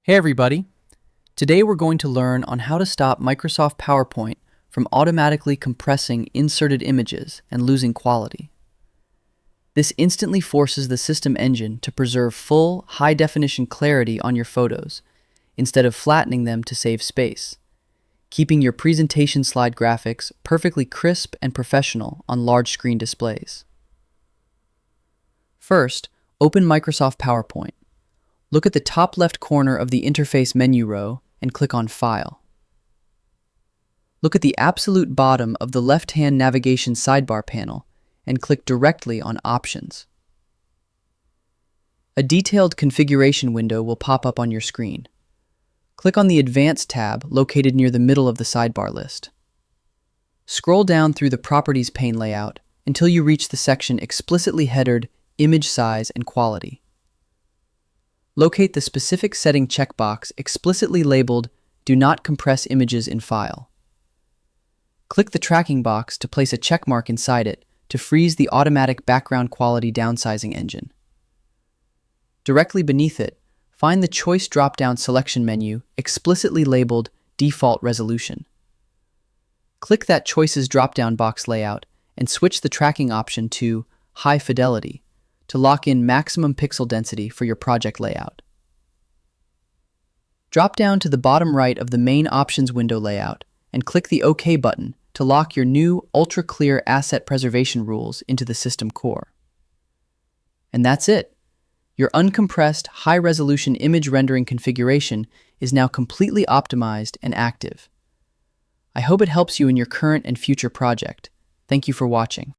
Hey everybody! Today we're going to learn on how to stop Microsoft PowerPoint from automatically compressing inserted images and losing quality. This instantly forces the system engine to preserve full, high-definition clarity on your photos, instead of flattening them to save space, keeping your presentation slide graphics perfectly crisp and professional on large screen displays. First, open Microsoft PowerPoint. Look at the top left corner of the interface menu row and click on File. Look at the absolute bottom of the left-hand navigation sidebar panel and click directly on Options. A detailed configuration window will pop up on your screen. Click on the Advanced tab located near the middle of the sidebar list. Scroll down through the Properties pane layout until you reach the section explicitly headed Image Size and Quality. Locate the specific setting checkbox explicitly labeled Do Not Compress Images in File. Click the tracking box to place a checkmark inside it to freeze the automatic background quality downsizing engine. Directly beneath it, find the Choice drop-down selection menu explicitly labeled Default Resolution. Click that Choices drop-down box layout and switch the tracking option to High Fidelity to lock in maximum pixel density for your project layout. Drop down to the bottom right of the main options window layout and click the OK button to lock your new ultra-clear asset preservation rules into the system core. And that's it. Your uncompressed, high-resolution image rendering configuration is now completely optimized and active. I hope it helps you in your current and future project. Thank you for watching.